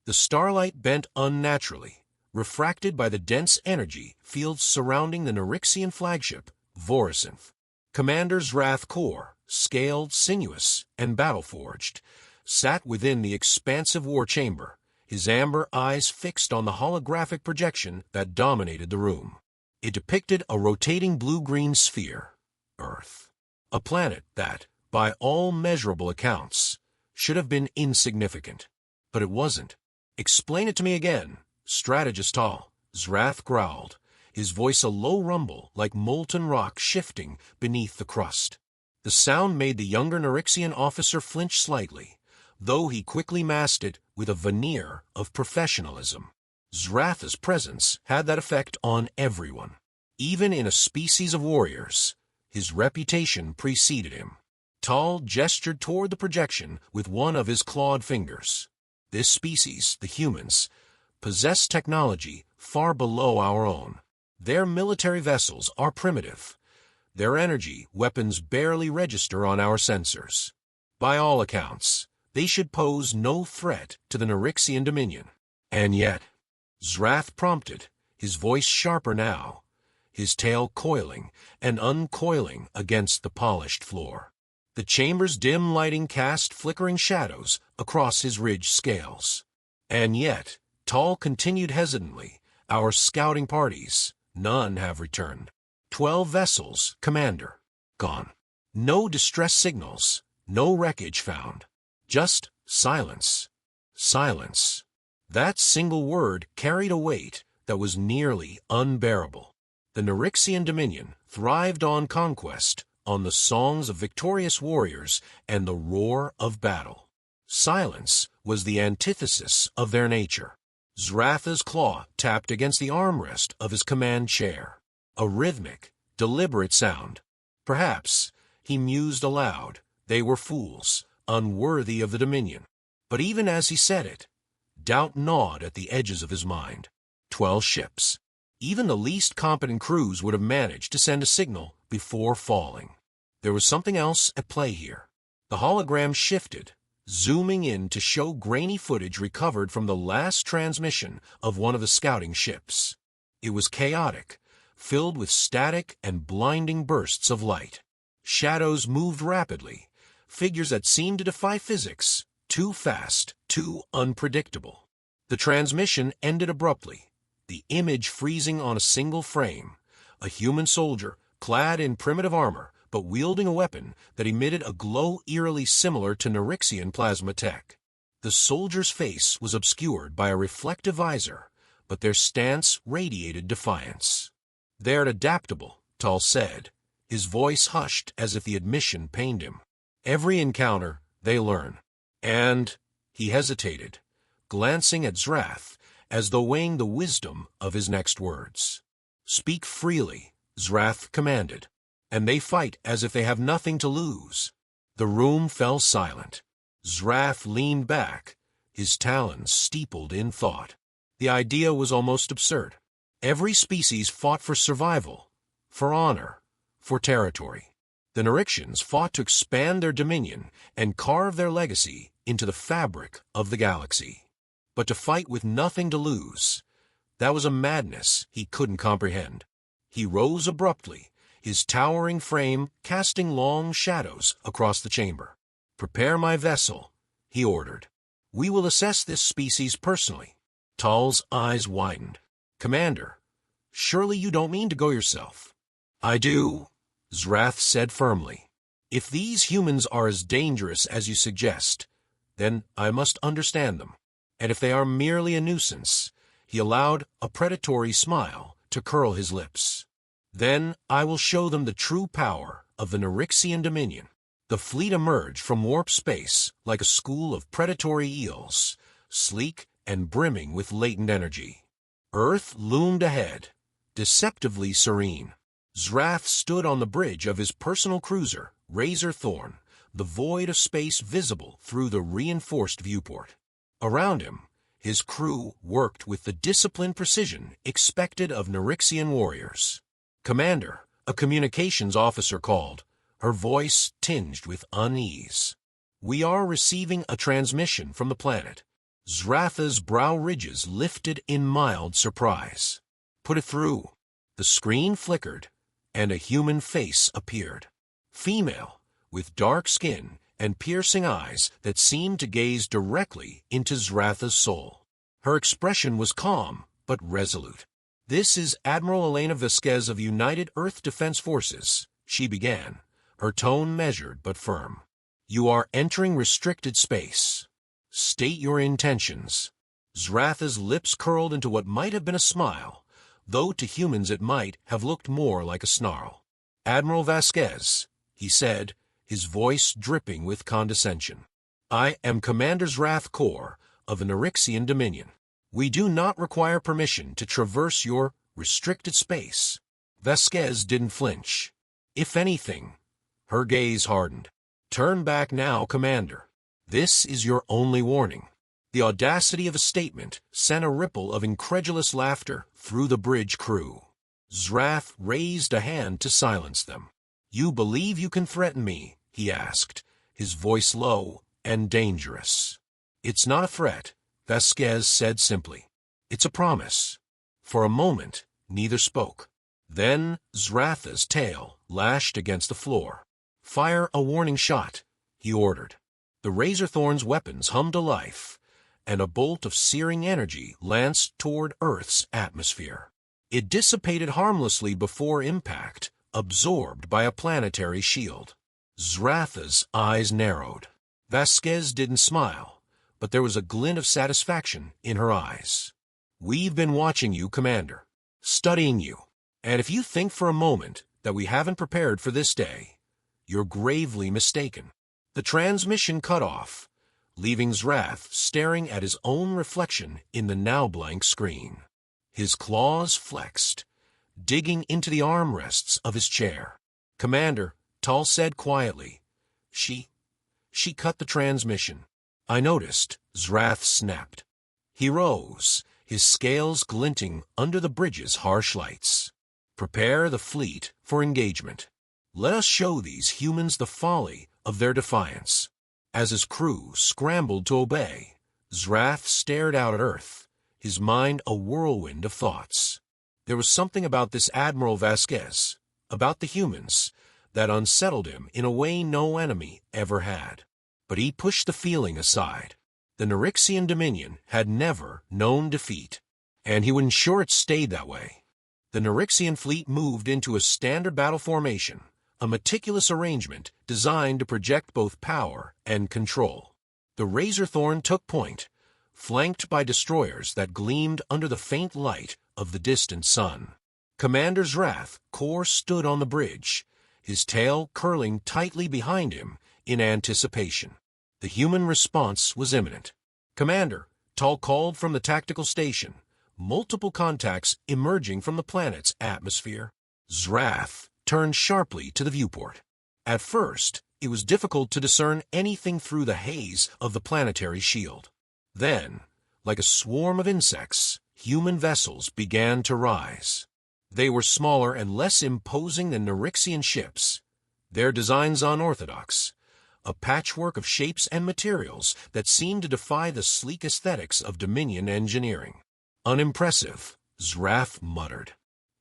The starlight bent unnaturally, refracted by the dense energy fields surrounding the Nerixian flagship, Voracinth. Commander Zrath Kor, scaled, sinuous, and battle-forged, sat within the expansive war chamber, his amber eyes fixed on the holographic projection that dominated the room. It depicted a rotating blue-green sphere, Earth, a planet that, by all measurable accounts, should have been insignificant. But it wasn't. "Explain it to me again, Strategist Tal," Zrath growled, his voice a low rumble like molten rock shifting beneath the crust. The sound made the younger Nerixian officer flinch slightly, though he quickly masked it with a veneer of professionalism. Zrath's presence had that effect on everyone. Even in a species of warriors, his reputation preceded him. Tal gestured toward the projection with one of his clawed fingers. This species, the humans, possess technology far below our own. Their military vessels are primitive. Their energy weapons barely register on our sensors. By all accounts, they should pose no threat to the Nerixian Dominion. And yet, Zrath prompted, his voice sharper now, his tail coiling and uncoiling against the polished floor. The chamber's dim lighting cast flickering shadows across his ridged scales. And yet, Tal continued hesitantly, "Our scouting parties, none have returned. 12 vessels, Commander, gone. No distress signals, no wreckage found. Just silence. Silence." That single word carried a weight that was nearly unbearable. The Nerixian Dominion thrived on conquest, on the songs of victorious warriors and the roar of battle. Silence was the antithesis of their nature. Zrath's claw tapped against the armrest of his command chair. A rhythmic, deliberate sound. Perhaps, he mused aloud, they were fools, unworthy of the Dominion. But even as he said it, doubt gnawed at the edges of his mind. 12 ships. Even the least competent crews would have managed to send a signal before falling. There was something else at play here. The hologram shifted, zooming in to show grainy footage recovered from the last transmission of one of the scouting ships. It was chaotic, filled with static and blinding bursts of light. Shadows moved rapidly, figures that seemed to defy physics, too fast, too unpredictable. The transmission ended abruptly, the image freezing on a single frame, a human soldier clad in primitive armor but wielding a weapon that emitted a glow eerily similar to Nerixian plasma tech. The soldier's face was obscured by a reflective visor, but their stance radiated defiance. "They're adaptable," Tal said, his voice hushed as if the admission pained him. "Every encounter, they learn." And he hesitated, glancing at Zrath as though weighing the wisdom of his next words. "Speak freely," Zrath commanded, "and they fight as if they have nothing to lose." The room fell silent. Zrath leaned back, his talons steepled in thought. The idea was almost absurd. Every species fought for survival, for honor, for territory. The Nerixians fought to expand their dominion and carve their legacy into the fabric of the galaxy. But to fight with nothing to lose, that was a madness he couldn't comprehend. He rose abruptly, his towering frame casting long shadows across the chamber. "Prepare my vessel," he ordered. "We will assess this species personally." Tal's eyes widened. "Commander, surely you don't mean to go yourself?" "I do," Zrath said firmly. "If these humans are as dangerous as you suggest, then I must understand them. And if they are merely a nuisance," he allowed a predatory smile to curl his lips, "then I will show them the true power of the Nerixian Dominion." The fleet emerged from warp space like a school of predatory eels, sleek and brimming with latent energy. Earth loomed ahead, deceptively serene. Zrath stood on the bridge of his personal cruiser, Razor Thorn, the void of space visible through the reinforced viewport. Around him, his crew worked with the disciplined precision expected of Nerixian warriors. "Commander," a communications officer called, her voice tinged with unease. "We are receiving a transmission from the planet." Zratha's brow ridges lifted in mild surprise. "Put it through." The screen flickered, and a human face appeared. Female, with dark skin and piercing eyes that seemed to gaze directly into Zratha's soul. Her expression was calm, but resolute. "This is Admiral Elena Vasquez of United Earth Defense Forces," she began, her tone measured but firm. "You are entering restricted space. State your intentions." Zratha's lips curled into what might have been a smile, though to humans it might have looked more like a snarl. "Admiral Vasquez," he said, his voice dripping with condescension, "I am Commander Zrath Kor of the Nyrixian Dominion. We do not require permission to traverse your restricted space." Vasquez didn't flinch. If anything, her gaze hardened. "Turn back now, Commander. This is your only warning." The audacity of a statement sent a ripple of incredulous laughter through the bridge crew. Zrath raised a hand to silence them. "You believe you can threaten me?" he asked, his voice low and dangerous. "It's not a threat," Vasquez said simply. "It's a promise." For a moment, neither spoke. Then Zratha's tail lashed against the floor. "Fire a warning shot," he ordered. The Razorthorn's weapons hummed to life, and a bolt of searing energy lanced toward Earth's atmosphere. It dissipated harmlessly before impact, absorbed by a planetary shield. Zratha's eyes narrowed. Vasquez didn't smile, but there was a glint of satisfaction in her eyes. "We've been watching you, Commander, studying you, and if you think for a moment that we haven't prepared for this day, you're gravely mistaken." The transmission cut off, leaving Zrath staring at his own reflection in the now blank screen. His claws flexed, digging into the armrests of his chair. "Commander," Tal said quietly, She cut the transmission." "I noticed," Zrath snapped. He rose, his scales glinting under the bridge's harsh lights. "Prepare the fleet for engagement. Let us show these humans the folly of their defiance." As his crew scrambled to obey, Zrath stared out at Earth, his mind a whirlwind of thoughts. There was something about this Admiral Vasquez, about the humans, that unsettled him in a way no enemy ever had. But he pushed the feeling aside. The Nyrixian Dominion had never known defeat, and he would ensure it stayed that way. The Nyrixian fleet moved into a standard battle formation, a meticulous arrangement designed to project both power and control. The Razorthorn took point, flanked by destroyers that gleamed under the faint light of the distant sun. Commander Zrath Kor stood on the bridge, his tail curling tightly behind him in anticipation. The human response was imminent. "Commander," Tal called from the tactical station, multiple contacts emerging from the planet's atmosphere. Zrath turned sharply to the viewport. At first, it was difficult to discern anything through the haze of the planetary shield. Then, like a swarm of insects, human vessels began to rise. They were smaller and less imposing than Nyrixian ships, their designs unorthodox, a patchwork of shapes and materials that seemed to defy the sleek aesthetics of Dominion engineering. "Unimpressive," Zrath muttered.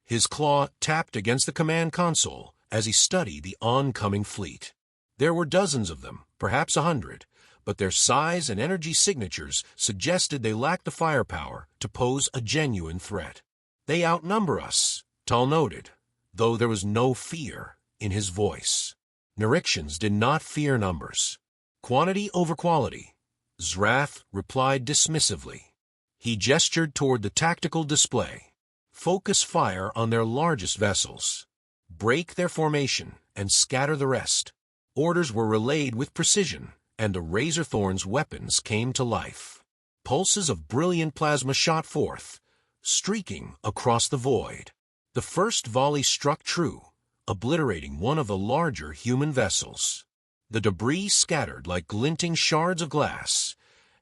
His claw tapped against the command console as he studied the oncoming fleet. There were dozens of them, perhaps 100, but their size and energy signatures suggested they lacked the firepower to pose a genuine threat. "They outnumber us," Tal noted, though there was no fear in his voice. Nyrixians did not fear numbers. "Quantity over quality," Zrath replied dismissively. He gestured toward the tactical display. "Focus fire on their largest vessels. Break their formation and scatter the rest." Orders were relayed with precision, and the Razorthorn's weapons came to life. Pulses of brilliant plasma shot forth, streaking across the void. The first volley struck true, obliterating one of the larger human vessels. The debris scattered like glinting shards of glass,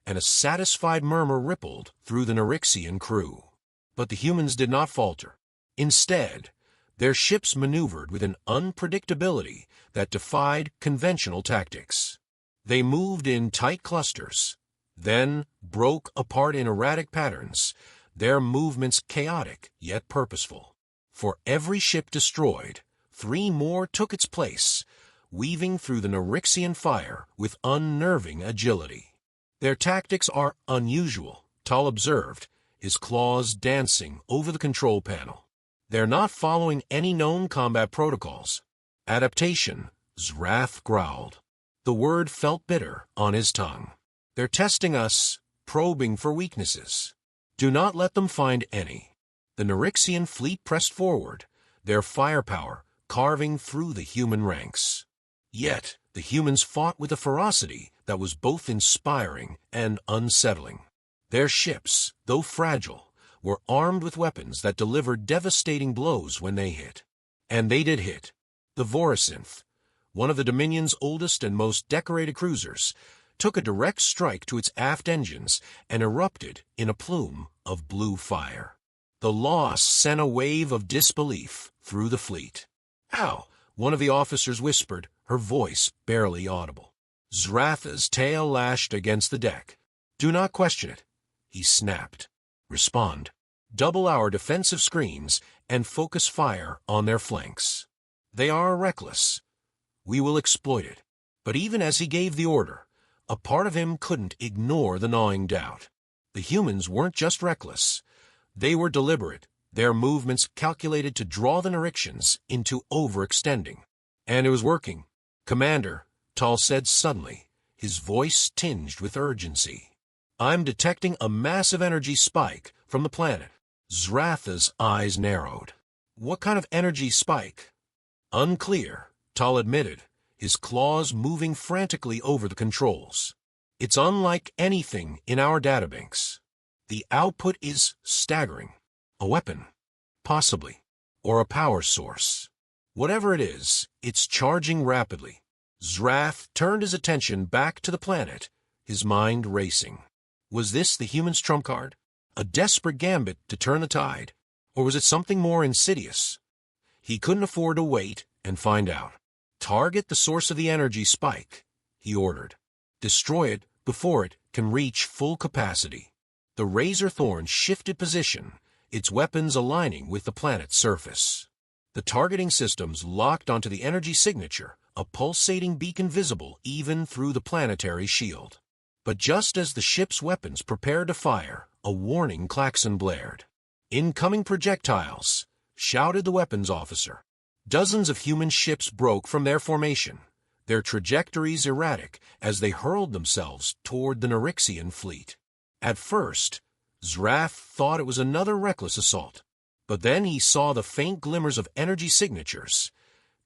and a satisfied murmur rippled through the Nyrixian crew. But the humans did not falter. Instead, their ships maneuvered with an unpredictability that defied conventional tactics. They moved in tight clusters, then broke apart in erratic patterns, their movements chaotic yet purposeful. For every ship destroyed, 3 more took its place, weaving through the Nyrixian fire with unnerving agility. Their tactics are unusual, Tal observed, his claws dancing over the control panel. They're not following any known combat protocols. Adaptation, Zrath growled. The word felt bitter on his tongue. They're testing us, probing for weaknesses. Do not let them find any. The Nyrixian fleet pressed forward, their firepower carving through the human ranks. Yet, the humans fought with a ferocity that was both inspiring and unsettling. Their ships, though fragile, were armed with weapons that delivered devastating blows when they hit. And they did hit. The Vorosynth, one of the Dominion's oldest and most decorated cruisers, took a direct strike to its aft engines and erupted in a plume of blue fire. The loss sent a wave of disbelief through the fleet. "How?" one of the officers whispered, her voice barely audible. Zratha's tail lashed against the deck. "Do not question it," he snapped. "Respond. Double our defensive screens and focus fire on their flanks. They are reckless. We will exploit it." But even as he gave the order, a part of him couldn't ignore the gnawing doubt. The humans weren't just reckless. They were deliberate, their movements calculated to draw the Nyrixians into overextending. And it was working. "Commander," Tal said suddenly, his voice tinged with urgency. "I'm detecting a massive energy spike from the planet." Zratha's eyes narrowed. "What kind of energy spike?" "Unclear," Tal admitted, his claws moving frantically over the controls. "It's unlike anything in our databanks. The output is staggering. A weapon, possibly, or a power source. Whatever it is, it's charging rapidly." Zrath turned his attention back to the planet, his mind racing. Was this the human's trump card? A desperate gambit to turn the tide? Or was it something more insidious? He couldn't afford to wait and find out. "Target the source of the energy spike," he ordered. "Destroy it before it can reach full capacity." The Razor Thorn shifted position, its weapons aligning with the planet's surface. The targeting systems locked onto the energy signature, a pulsating beacon visible even through the planetary shield. But just as the ship's weapons prepared to fire, a warning klaxon blared. "Incoming projectiles," shouted the weapons officer. Dozens of human ships broke from their formation, their trajectories erratic as they hurled themselves toward the Nyrixian fleet. At first, Zrath thought it was another reckless assault, but then he saw the faint glimmers of energy signatures.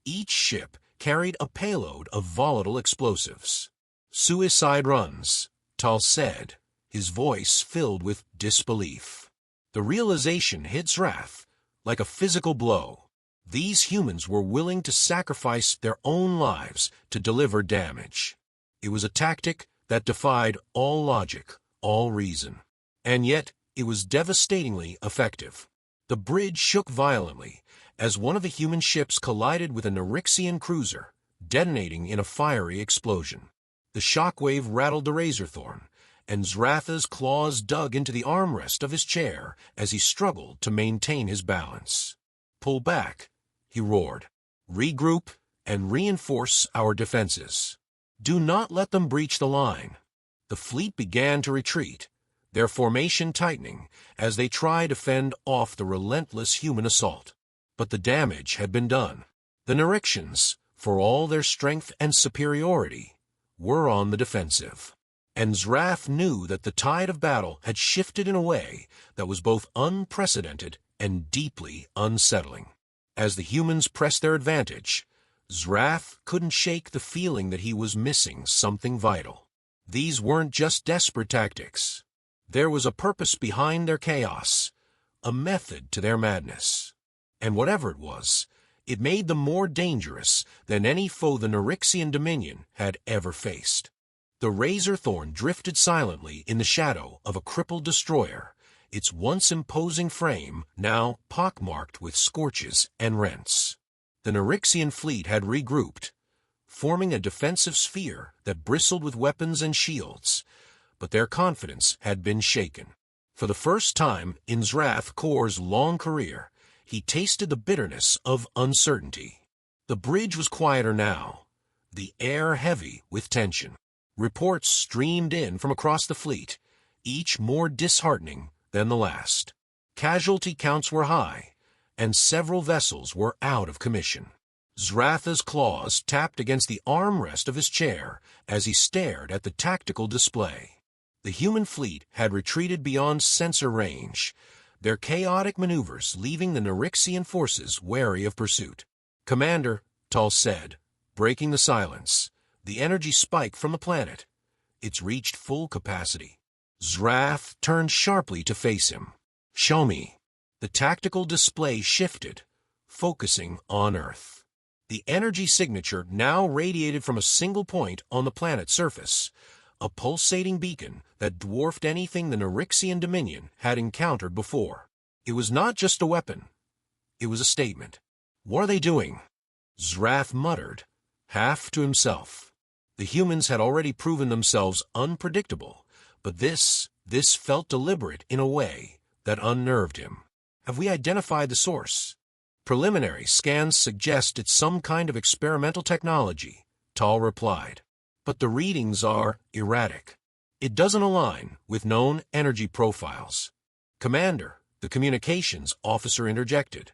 Each ship carried a payload of volatile explosives. "Suicide runs," Tal said, his voice filled with disbelief. The realization hit Zrath like a physical blow. These humans were willing to sacrifice their own lives to deliver damage. It was a tactic that defied all logic, all reason. And yet, it was devastatingly effective. The bridge shook violently as one of the human ships collided with a Nyrixian cruiser, detonating in a fiery explosion. The shockwave rattled the Razorthorn, and Zratha's claws dug into the armrest of his chair as he struggled to maintain his balance. "Pull back," he roared. "Regroup and reinforce our defenses. Do not let them breach the line." The fleet began to retreat, their formation tightening as they tried to fend off the relentless human assault. But the damage had been done. The Nyrixians, for all their strength and superiority, were on the defensive. And Zrath knew that the tide of battle had shifted in a way that was both unprecedented and deeply unsettling. As the humans pressed their advantage, Zrath couldn't shake the feeling that he was missing something vital. These weren't just desperate tactics. There was a purpose behind their chaos, a method to their madness. And whatever it was, it made them more dangerous than any foe the Nyrixian Dominion had ever faced. The Razorthorn drifted silently in the shadow of a crippled destroyer, its once imposing frame now pockmarked with scorches and rents. The Nyrixian fleet had regrouped, forming a defensive sphere that bristled with weapons and shields, but their confidence had been shaken. For the first time in Zrath Kor's long career, he tasted the bitterness of uncertainty. The bridge was quieter now, the air heavy with tension. Reports streamed in from across the fleet, each more disheartening than the last. Casualty counts were high, and several vessels were out of commission. Zratha's claws tapped against the armrest of his chair as he stared at the tactical display. The human fleet had retreated beyond sensor range, their chaotic maneuvers leaving the Nerixian forces wary of pursuit. "Commander," Tal said, breaking the silence, "the energy spike from the planet. It's reached full capacity." Zrath turned sharply to face him. "Show me." The tactical display shifted, focusing on Earth. The energy signature now radiated from a single point on the planet's surface, a pulsating beacon that dwarfed anything the Nerixian Dominion had encountered before. It was not just a weapon. It was a statement. "What are they doing?" Zrath muttered, half to himself. The humans had already proven themselves unpredictable, but this felt deliberate in a way that unnerved him. "Have we identified the source?" "Preliminary scans suggest it's some kind of experimental technology," Tal replied. "But the readings are erratic. It doesn't align with known energy profiles." "Commander," the communications officer interjected,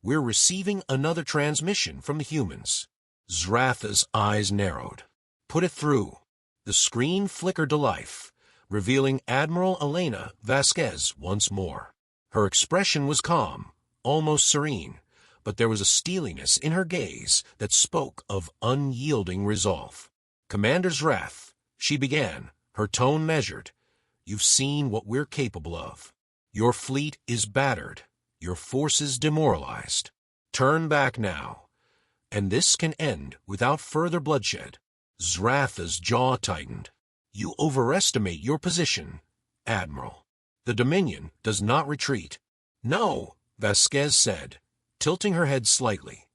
"we're receiving another transmission from the humans." Zratha's eyes narrowed. "Put it through." The screen flickered to life, revealing Admiral Elena Vasquez once more. Her expression was calm, almost serene, but there was a steeliness in her gaze that spoke of unyielding resolve. "Commander Zrath," she began, her tone measured, "you've seen what we're capable of. Your fleet is battered, your forces demoralized. Turn back now, and this can end without further bloodshed." Zratha's jaw tightened. "You overestimate your position, Admiral. The Dominion does not retreat." "No," Vasquez said, tilting her head slightly.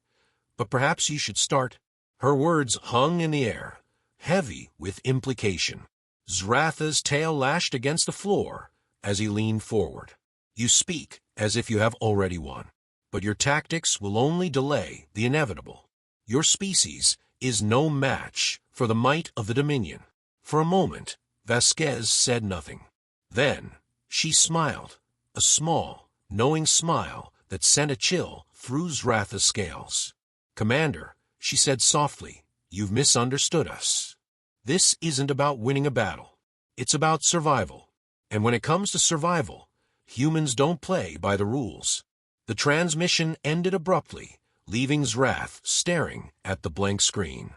"But perhaps you should start." Her words hung in the air, heavy with implication. Zratha's tail lashed against the floor as he leaned forward. "You speak as if you have already won, but your tactics will only delay the inevitable. Your species is no match for the might of the Dominion." For a moment, Vasquez said nothing. Then she smiled, a small, knowing smile that sent a chill through Zratha's scales. "Commander," she said softly, "you've misunderstood us. This isn't about winning a battle. It's about survival. And when it comes to survival, humans don't play by the rules." The transmission ended abruptly, leaving Zrath staring at the blank screen.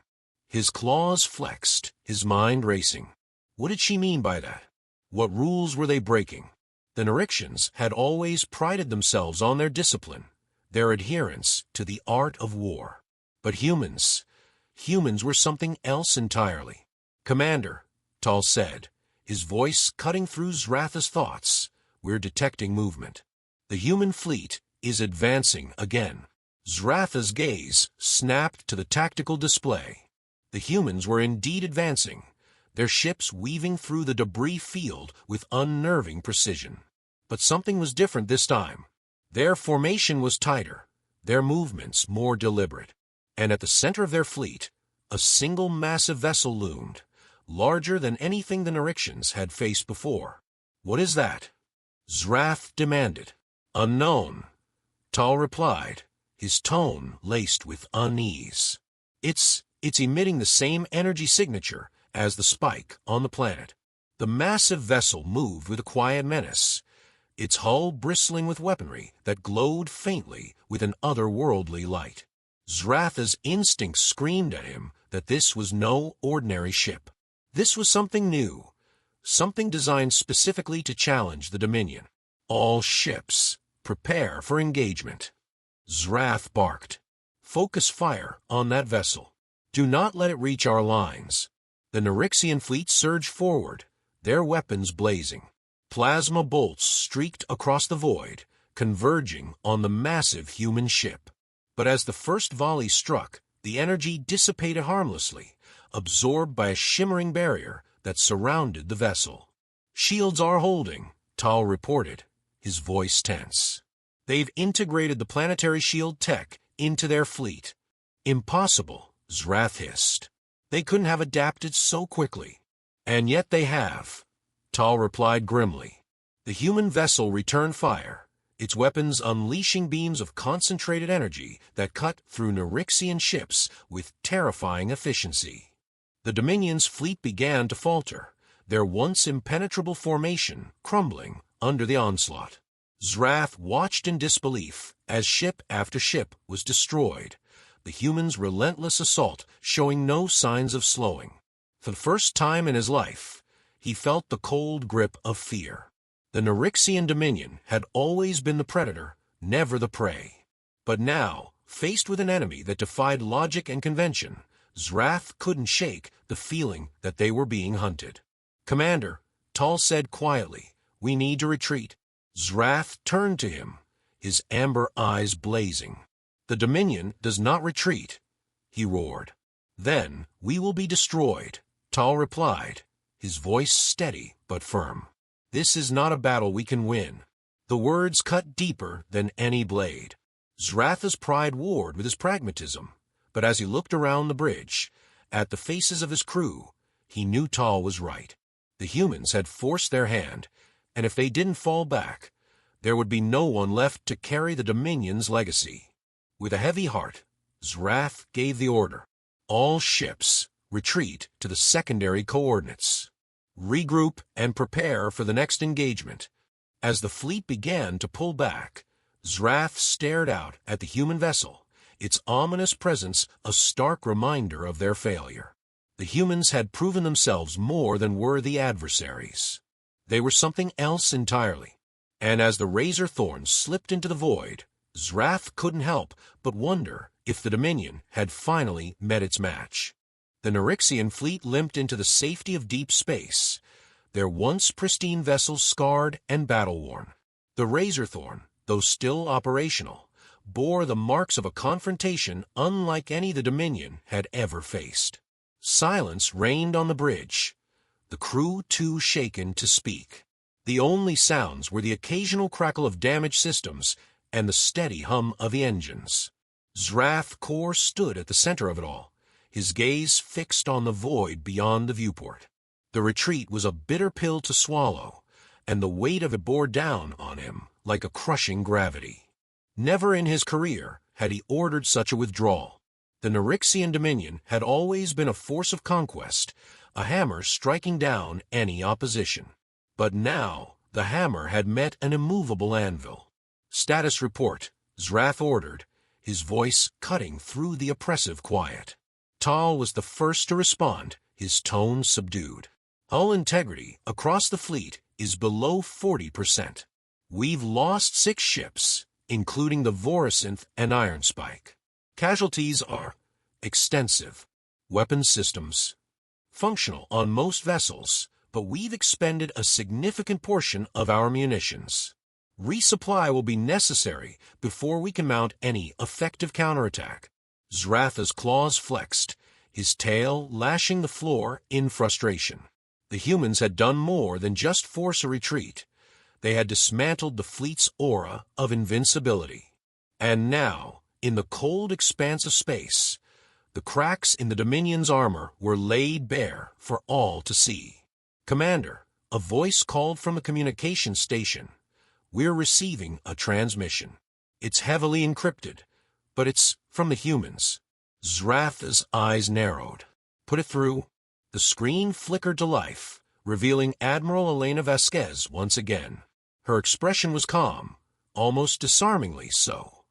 His claws flexed, his mind racing. What did she mean by that? What rules were they breaking? The Nerixians had always prided themselves on their discipline, their adherence to the art of war. But humans were something else entirely. "Commander," Tal said, his voice cutting through Zratha's thoughts, "we're detecting movement. The human fleet is advancing again." Zratha's gaze snapped to the tactical display. The humans were indeed advancing, their ships weaving through the debris field with unnerving precision. But something was different this time. Their formation was tighter, their movements more deliberate. And at the center of their fleet, a single massive vessel loomed, larger than anything the Nerixians had faced before. "What is that?" Zrath demanded. "Unknown," Tal replied, his tone laced with unease. It's emitting the same energy signature as the spike on the planet." The massive vessel moved with a quiet menace, its hull bristling with weaponry that glowed faintly with an otherworldly light. Zratha's instincts screamed at him that this was no ordinary ship. This was something new, something designed specifically to challenge the Dominion. "All ships, prepare for engagement." Zrath barked. "Focus fire on that vessel. Do not let it reach our lines." The Nerixian fleet surged forward, their weapons blazing. Plasma bolts streaked across the void, converging on the massive human ship. But as the first volley struck, the energy dissipated harmlessly, absorbed by a shimmering barrier that surrounded the vessel. Shields are holding, Tal reported, his voice tense. They've integrated the planetary shield tech into their fleet. Impossible, Zrath hissed. They couldn't have adapted so quickly. And yet they have, Tal replied grimly. The human vessel returned fire, its weapons unleashing beams of concentrated energy that cut through Nyrixian ships with terrifying efficiency. The Dominion's fleet began to falter, their once impenetrable formation crumbling under the onslaught. Zrath watched in disbelief as ship after ship was destroyed, the humans' relentless assault showing no signs of slowing. For the first time in his life, he felt the cold grip of fear. The Nyrixian Dominion had always been the predator, never the prey. But now, faced with an enemy that defied logic and convention, Zrath couldn't shake the feeling that they were being hunted. "Commander," Tal said quietly, "we need to retreat." Zrath turned to him, his amber eyes blazing. "The Dominion does not retreat," he roared. "Then we will be destroyed," Tal replied, his voice steady but firm. "This is not a battle we can win." The words cut deeper than any blade. Zrath's pride warred with his pragmatism, but as he looked around the bridge, at the faces of his crew, he knew Tal was right. The humans had forced their hand, and if they didn't fall back, there would be no one left to carry the Dominion's legacy. With a heavy heart, Zrath gave the order. "All ships, retreat to the secondary coordinates. Regroup and prepare for the next engagement." As the fleet began to pull back, Zrath stared out at the human vessel, its ominous presence a stark reminder of their failure. The humans had proven themselves more than worthy adversaries. They were something else entirely. And as the razor thorn slipped into the void, Zrath couldn't help but wonder if the Dominion had finally met its match. The Nyrixian fleet limped into the safety of deep space, their once pristine vessels scarred and battle-worn. The Razorthorn, though still operational, bore the marks of a confrontation unlike any the Dominion had ever faced. Silence reigned on the bridge, the crew too shaken to speak. The only sounds were the occasional crackle of damaged systems and the steady hum of the engines. Zrath Kor stood at the center of it all, his gaze fixed on the void beyond the viewport. The retreat was a bitter pill to swallow, and the weight of it bore down on him like a crushing gravity. Never in his career had he ordered such a withdrawal. The Nyrixian Dominion had always been a force of conquest, a hammer striking down any opposition. But now the hammer had met an immovable anvil. "Status report," Zrath ordered, his voice cutting through the oppressive quiet. Tal was the first to respond, his tone subdued. "Hull integrity across the fleet is below 40%. We've lost 6 ships, including the Vorosynth and Ironspike. Casualties are extensive. Weapons systems functional on most vessels, but we've expended a significant portion of our munitions. Resupply will be necessary before we can mount any effective counterattack." Zrath's claws flexed, his tail lashing the floor in frustration. The humans had done more than just force a retreat. They had dismantled the fleet's aura of invincibility. And now, in the cold expanse of space, the cracks in the Dominion's armor were laid bare for all to see. "Commander," a voice called from the communications station. "We're receiving a transmission. It's heavily encrypted, but it's from the humans." Zrath's eyes narrowed. "Put it through." The screen flickered to life, revealing Admiral Elena Vasquez once again. Her expression was calm, almost disarmingly so,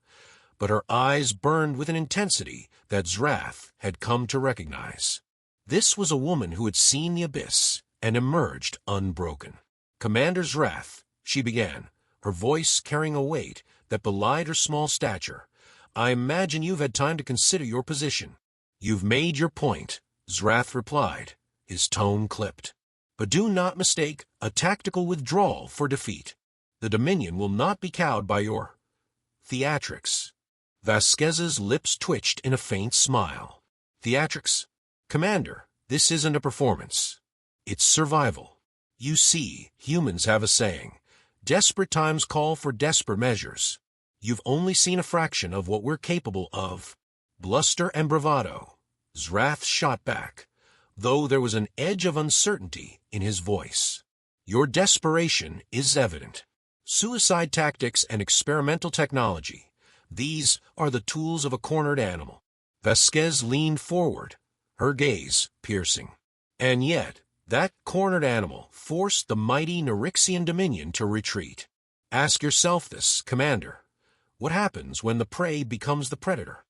but her eyes burned with an intensity that Zrath had come to recognize. This was a woman who had seen the abyss and emerged unbroken. "Commander Zrath," she began, her voice carrying a weight that belied her small stature, "I imagine you've had time to consider your position." "You've made your point," Zrath replied, his tone clipped. "But do not mistake a tactical withdrawal for defeat. The Dominion will not be cowed by your theatrics." Vasquez's lips twitched in a faint smile. "Theatrics? Commander, this isn't a performance. It's survival." You see, humans have a saying, desperate times call for desperate measures. You've only seen a fraction of what we're capable of. Bluster and bravado. Zrath shot back, though there was an edge of uncertainty in his voice. Your desperation is evident. Suicide tactics and experimental technology, these are the tools of a cornered animal. Vasquez leaned forward, her gaze piercing. And yet, that cornered animal forced the mighty Nyrixian Dominion to retreat. Ask yourself this, Commander. What happens when the prey becomes the predator?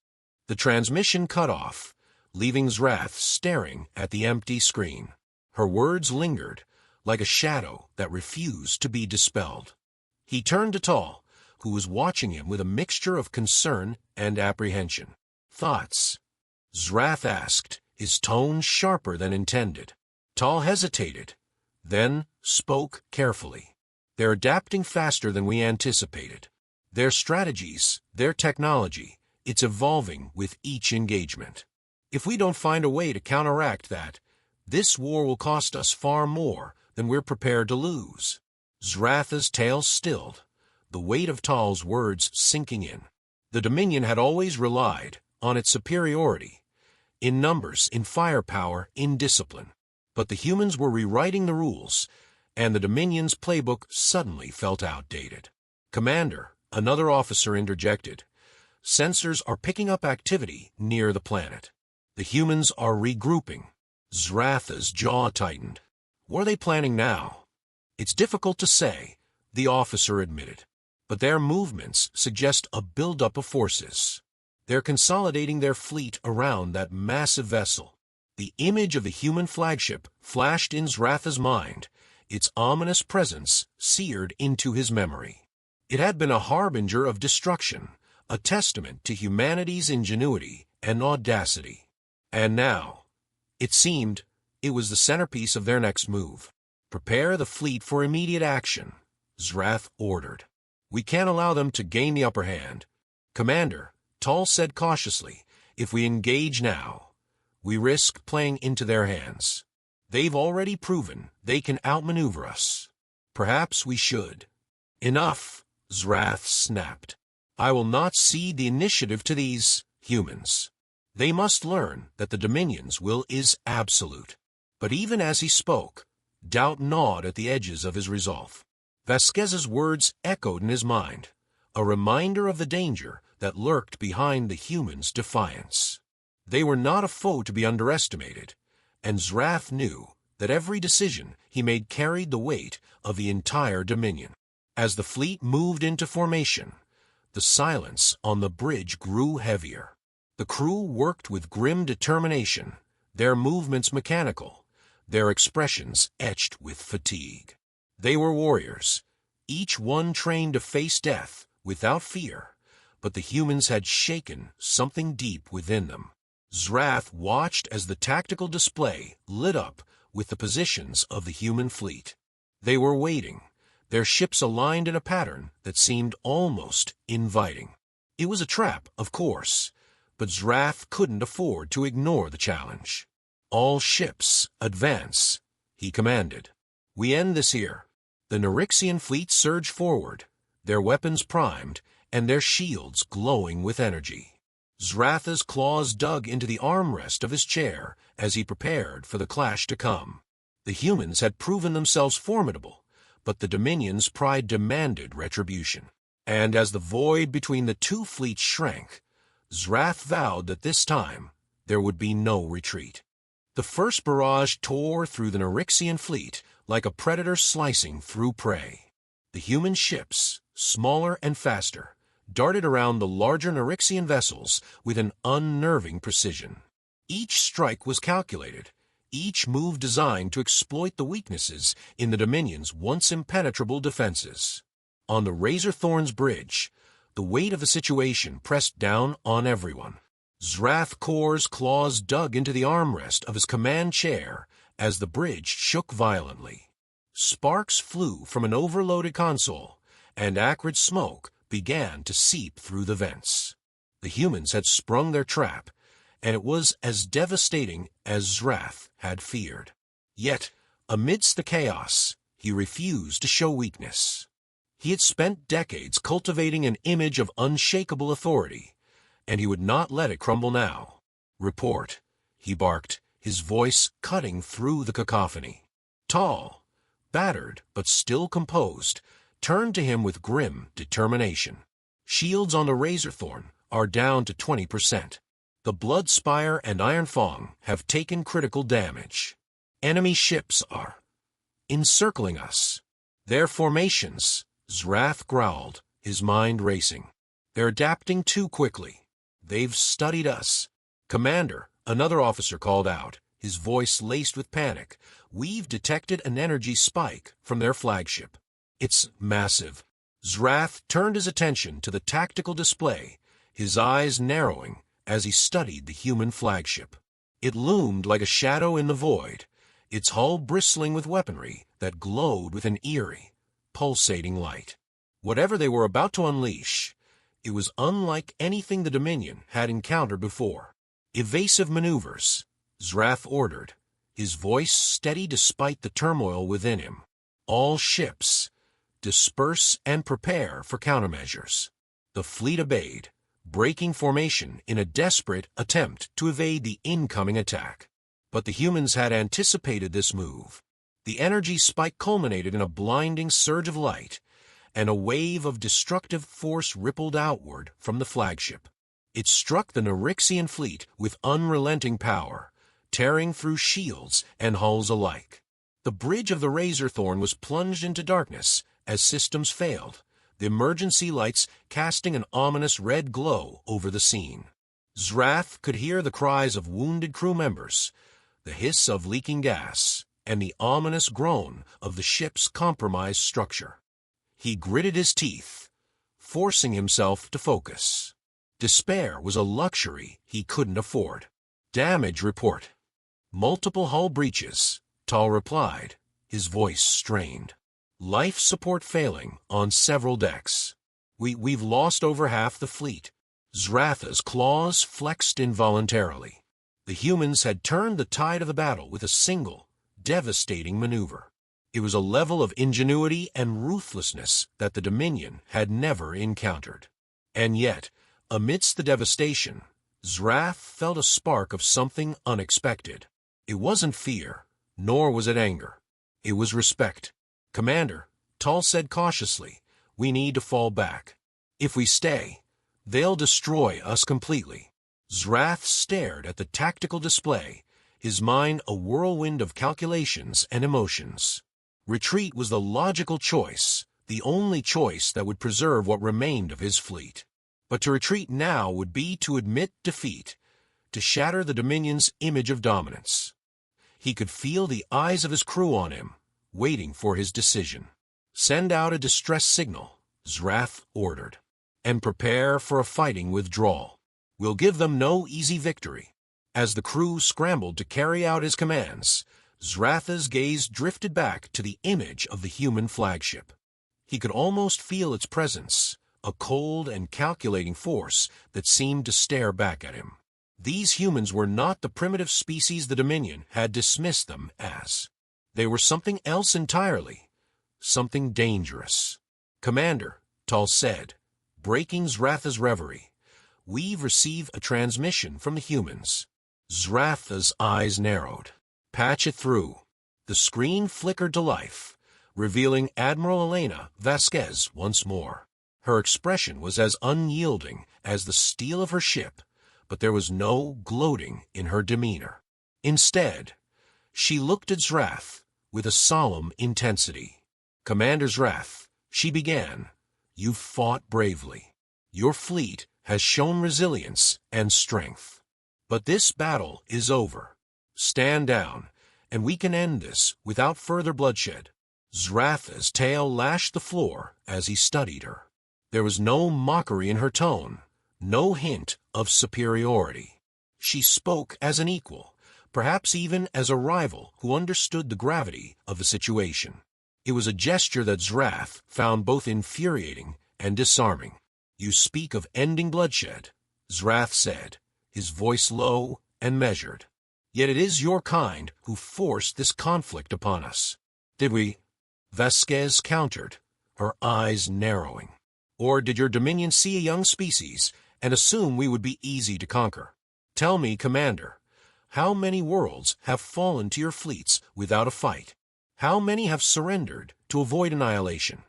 The transmission cut off, leaving Zrath staring at the empty screen. Her words lingered, like a shadow that refused to be dispelled. He turned to Tal, who was watching him with a mixture of concern and apprehension. Thoughts? Zrath asked, his tone sharper than intended. Tal hesitated, then spoke carefully. They're adapting faster than we anticipated. Their strategies, their technology, it's evolving with each engagement. If we don't find a way to counteract that, this war will cost us far more than we're prepared to lose. Zratha's tail stilled, the weight of Tal's words sinking in. The Dominion had always relied on its superiority, in numbers, in firepower, in discipline. But the humans were rewriting the rules, and the Dominion's playbook suddenly felt outdated. Commander, another officer interjected, sensors are picking up activity near the planet. The humans are regrouping. Zratha's jaw tightened. What are they planning now? It's difficult to say, the officer admitted, but their movements suggest a buildup of forces. They're consolidating their fleet around that massive vessel. The image of the human flagship flashed in Zratha's mind, its ominous presence seared into his memory. It had been a harbinger of destruction, a testament to humanity's ingenuity and audacity. And now, it seemed, it was the centerpiece of their next move. Prepare the fleet for immediate action, Zrath ordered. We can't allow them to gain the upper hand. Commander, Tal said cautiously, if we engage now, we risk playing into their hands. They've already proven they can outmaneuver us. Perhaps we should. Enough, Zrath snapped. I will not cede the initiative to these humans. They must learn that the Dominion's will is absolute. But even as he spoke, doubt gnawed at the edges of his resolve. Vasquez's words echoed in his mind, a reminder of the danger that lurked behind the humans' defiance. They were not a foe to be underestimated, and Zrath knew that every decision he made carried the weight of the entire Dominion. As the fleet moved into formation, the silence on the bridge grew heavier. The crew worked with grim determination, their movements mechanical, their expressions etched with fatigue. They were warriors, each one trained to face death without fear, but the humans had shaken something deep within them. Zrath watched as the tactical display lit up with the positions of the human fleet. They were waiting, their ships aligned in a pattern that seemed almost inviting. It was a trap, of course, but Zrath couldn't afford to ignore the challenge. All ships, advance, he commanded. We end this here. The Nyrixian fleet surged forward, their weapons primed, and their shields glowing with energy. Zratha's claws dug into the armrest of his chair as he prepared for the clash to come. The humans had proven themselves formidable, but the Dominion's pride demanded retribution. And as the void between the two fleets shrank, Zrath vowed that this time there would be no retreat. The first barrage tore through the Nyrixian fleet like a predator slicing through prey. The human ships, smaller and faster, darted around the larger Nyrixian vessels with an unnerving precision. Each strike was calculated, each move designed to exploit the weaknesses in the Dominion's once impenetrable defenses. On the Razorthorn's bridge, the weight of the situation pressed down on everyone. Zrath Kor's claws dug into the armrest of his command chair as the bridge shook violently. Sparks flew from an overloaded console, and acrid smoke began to seep through the vents. The humans had sprung their trap, and it was as devastating as Zrath had feared. Yet, Amidst the chaos, he refused to show weakness. He had spent decades cultivating an image of unshakable authority, and he would not let it crumble now. "Report," he barked, his voice cutting through the cacophony. Tall, battered but still composed, turned to him with grim determination. "Shields on the Razorthorn are down to 20%. The Blood Spire and Iron Fang have taken critical damage. Enemy ships are encircling us. Their formations," Zrath growled, his mind racing. "They're adapting too quickly. They've studied us." "Commander," another officer called out, his voice laced with panic, "we've detected an energy spike from their flagship. It's massive." Zrath turned his attention to the tactical display, his eyes narrowing as he studied the human flagship. It loomed like a shadow in the void, its hull bristling with weaponry that glowed with an eerie, pulsating light. Whatever they were about to unleash, it was unlike anything the Dominion had encountered before. "Evasive maneuvers," Zrath ordered, his voice steady despite the turmoil within him. "All ships, disperse and prepare for countermeasures." The fleet obeyed, breaking formation in a desperate attempt to evade the incoming attack. But the humans had anticipated this move. The energy spike culminated in a blinding surge of light, and a wave of destructive force rippled outward from the flagship. It struck the Nyrixian fleet with unrelenting power, tearing through shields and hulls alike. The bridge of the Razorthorn was plunged into darkness as systems failed, the emergency lights casting an ominous red glow over the scene. Zrath could hear the cries of wounded crew members, the hiss of leaking gas, and the ominous groan of the ship's compromised structure. He gritted his teeth, forcing himself to focus. Despair was a luxury he couldn't afford. "Damage report." "Multiple hull breaches," Tal replied, his voice strained. "Life support failing on several decks. We've lost over half the fleet." Zratha's claws flexed involuntarily. The humans had turned the tide of the battle with a single, devastating maneuver. It was a level of ingenuity and ruthlessness that the Dominion had never encountered. And yet, amidst the devastation, Zrath felt a spark of something unexpected. It wasn't fear, nor was it anger. It was respect. "Commander," Tal said cautiously, "we need to fall back. If we stay, they'll destroy us completely." Zrath stared at the tactical display, his mind a whirlwind of calculations and emotions. Retreat was the logical choice, the only choice that would preserve what remained of his fleet. But to retreat now would be to admit defeat, to shatter the Dominion's image of dominance. He could feel the eyes of his crew on him, waiting for his decision. "Send out a distress signal," Zrath ordered, "and prepare for a fighting withdrawal. We'll give them no easy victory." As the crew scrambled to carry out his commands, Zratha's gaze drifted back to the image of the human flagship. He could almost feel its presence, a cold and calculating force that seemed to stare back at him. These humans were not the primitive species the Dominion had dismissed them as. They were something else entirely, something dangerous. "Commander," Tal said, breaking Zratha's reverie, "we've received a transmission from the humans." Zratha's eyes narrowed. "Patch it through." The screen flickered to life, revealing Admiral Elena Vasquez once more. Her expression was as unyielding as the steel of her ship, but there was no gloating in her demeanor. Instead, she looked at Zrath with a solemn intensity. "Commander Zrath," she began, "you've fought bravely. Your fleet has shown resilience and strength. But this battle is over. Stand down, and we can end this without further bloodshed." Zratha's tail lashed the floor as he studied her. There was no mockery in her tone, no hint of superiority. She spoke as an equal, perhaps even as a rival who understood the gravity of the situation. It was a gesture that Zrath found both infuriating and disarming. "You speak of ending bloodshed," Zrath said, his voice low and measured. Yet it is your kind who forced this conflict upon us. Did we? Vasquez countered, her eyes narrowing. Or did your dominion see a young species and assume we would be easy to conquer? Tell me, Commander, how many worlds have fallen to your fleets without a fight? How many have surrendered to avoid annihilation?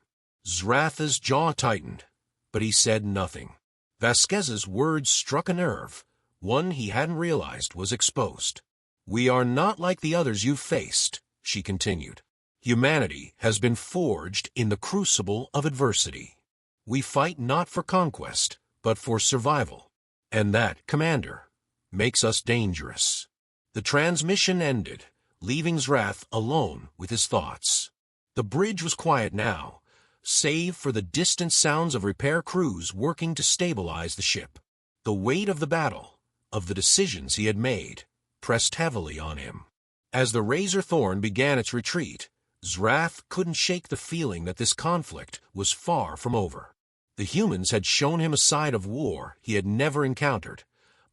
Zratha's jaw tightened, but he said nothing. Vasquez's words struck a nerve, one he hadn't realized was exposed. We are not like the others you've faced, she continued. Humanity has been forged in the crucible of adversity. We fight not for conquest, but for survival. And that, Commander, makes us dangerous. The transmission ended, leaving Zrath alone with his thoughts. The bridge was quiet now, save for the distant sounds of repair crews working to stabilize the ship. The weight of the battle, of the decisions he had made, pressed heavily on him. As the Razor Thorn began its retreat, Zrath couldn't shake the feeling that this conflict was far from over. The humans had shown him a side of war he had never encountered,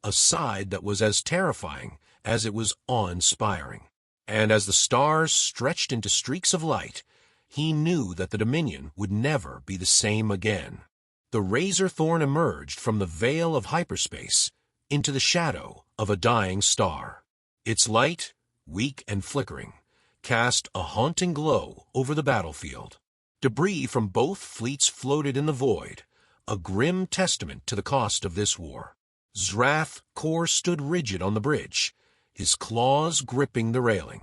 a side that was as terrifying as it was awe-inspiring. And as the stars stretched into streaks of light, he knew that the Dominion would never be the same again. The Razor Thorn emerged from the veil of hyperspace into the shadow of a dying star. Its light, weak and flickering, cast a haunting glow over the battlefield. Debris from both fleets floated in the void, a grim testament to the cost of this war. Zrath Kor stood rigid on the bridge, his claws gripping the railing.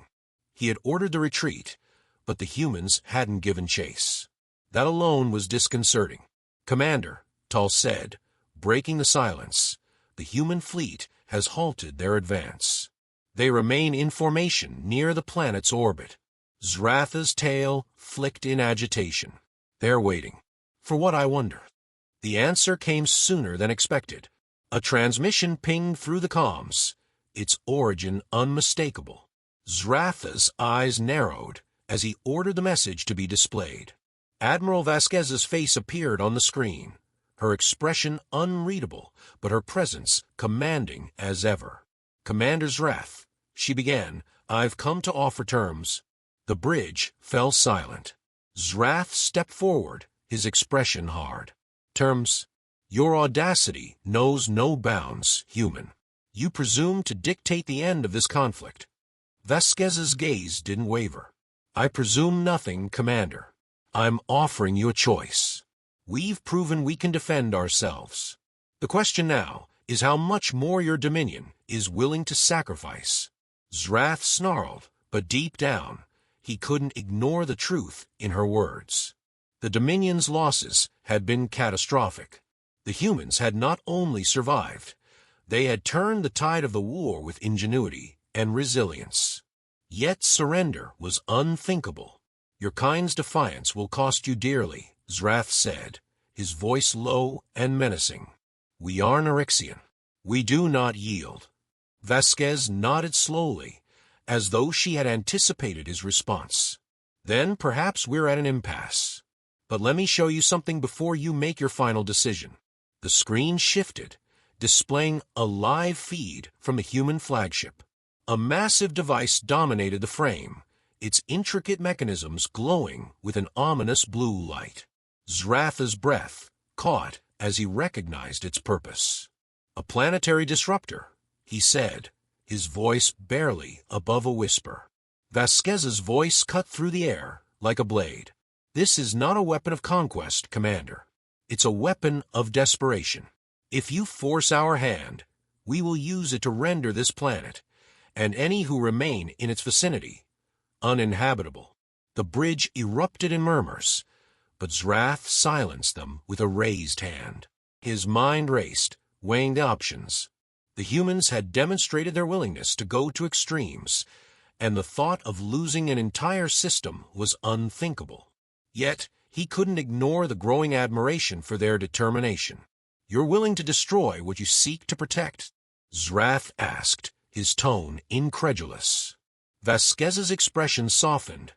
He had ordered the retreat, but the humans hadn't given chase. That alone was disconcerting. Commander, Tal said, breaking the silence, the human fleet has halted their advance. They remain in formation near the planet's orbit. Zratha's tail flicked in agitation. They're waiting. For what, I wonder? The answer came sooner than expected. A transmission pinged through the comms, its origin unmistakable. Zratha's eyes narrowed as he ordered the message to be displayed. Admiral Vasquez's face appeared on the screen, her expression unreadable, but her presence commanding as ever. Commander Zrath, she began, I've come to offer terms. The bridge fell silent. Zrath stepped forward, his expression hard. Terms? Your audacity knows no bounds, human. You presume to dictate the end of this conflict. Vasquez's gaze didn't waver. I presume nothing, Commander. I'm offering you a choice. We've proven we can defend ourselves. The question now is how much more your Dominion is willing to sacrifice. Zrath snarled, but deep down, he couldn't ignore the truth in her words. The Dominion's losses had been catastrophic. The humans had not only survived, they had turned the tide of the war with ingenuity and resilience. Yet surrender was unthinkable. Your kind's defiance will cost you dearly, Zrath said, his voice low and menacing. We are Nyrixian. We do not yield. Vasquez nodded slowly, as though she had anticipated his response. Then perhaps we're at an impasse. But let me show you something before you make your final decision. The screen shifted, displaying a live feed from the human flagship. A massive device dominated the frame, its intricate mechanisms glowing with an ominous blue light. Zratha's breath caught as he recognized its purpose. A planetary disruptor, he said, his voice barely above a whisper. Vasquez's voice cut through the air like a blade. This is not a weapon of conquest, Commander. It's a weapon of desperation. If you force our hand, we will use it to render this planet, and any who remain in its vicinity, uninhabitable. The bridge erupted in murmurs, but Zrath silenced them with a raised hand. His mind raced, weighing the options. The humans had demonstrated their willingness to go to extremes, and the thought of losing an entire system was unthinkable. Yet, he couldn't ignore the growing admiration for their determination. You're willing to destroy what you seek to protect? Zrath asked, his tone incredulous. Vasquez's expression softened,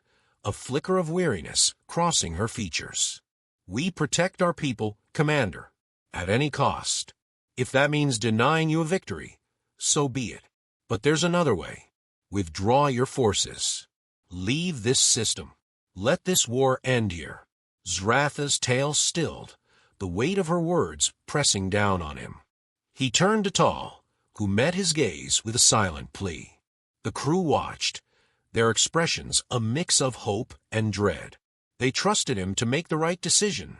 a flicker of weariness crossing her features. We protect our people, Commander, at any cost. If that means denying you a victory, so be it. But there's another way. Withdraw your forces. Leave this system. Let this war end here. Zratha's tail stilled, the weight of her words pressing down on him. He turned to Tal, who met his gaze with a silent plea. The crew watched, their expressions a mix of hope and dread. They trusted him to make the right decision,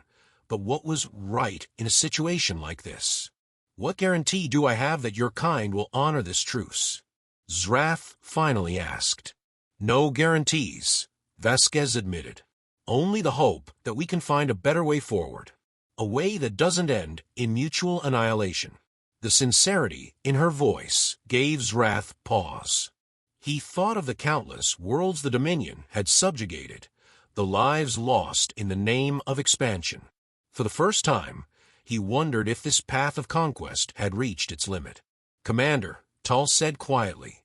but what was right in a situation like this? What guarantee do I have that your kind will honor this truce? Zrath finally asked. No guarantees, Vasquez admitted. Only the hope that we can find a better way forward. A way that doesn't end in mutual annihilation. The sincerity in her voice gave Zrath pause. He thought of the countless worlds the Dominion had subjugated, the lives lost in the name of expansion. For the first time, he wondered if this path of conquest had reached its limit. Commander, Tal said quietly,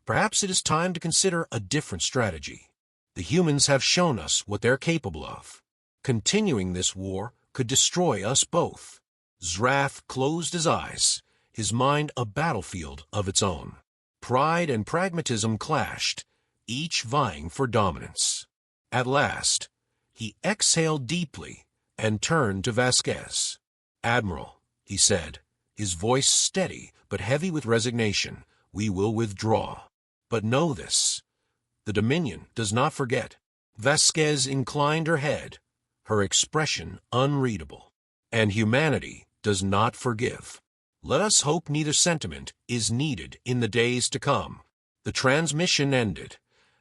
perhaps it is time to consider a different strategy. The humans have shown us what they're capable of. Continuing this war could destroy us both. Zrath closed his eyes, his mind a battlefield of its own. Pride and pragmatism clashed, each vying for dominance. At last, he exhaled deeply and turned to Vasquez. Admiral, he said, his voice steady but heavy with resignation, we will withdraw. But know this, the Dominion does not forget. Vasquez inclined her head, her expression unreadable. And humanity does not forgive. Let us hope neither sentiment is needed in the days to come. The transmission ended,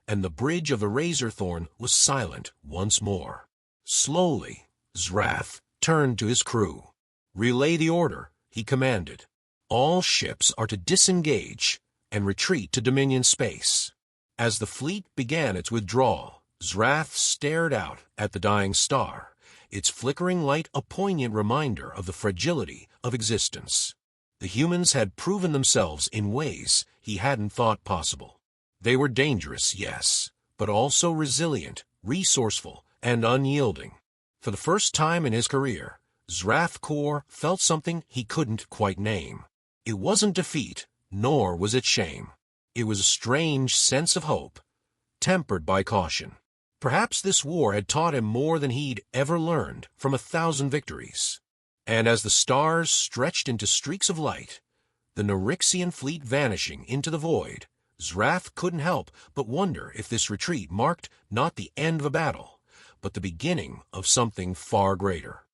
and the bridge of the razor thorn was silent once more. Slowly, Zrath turned to his crew. Relay the order, he commanded. All ships are to disengage and retreat to Dominion space. As the fleet began its withdrawal, Zrath stared out at the dying star, its flickering light a poignant reminder of the fragility of existence. The humans had proven themselves in ways he hadn't thought possible. They were dangerous, yes, but also resilient, resourceful, and unyielding. For the first time in his career, Zrath Kor felt something he couldn't quite name. It wasn't defeat, nor was it shame. It was a strange sense of hope, tempered by caution. Perhaps this war had taught him more than he'd ever learned from 1,000 victories. And as the stars stretched into streaks of light, the Nerixian fleet vanishing into the void, Zrath couldn't help but wonder if this retreat marked not the end of a battle, but the beginning of something far greater.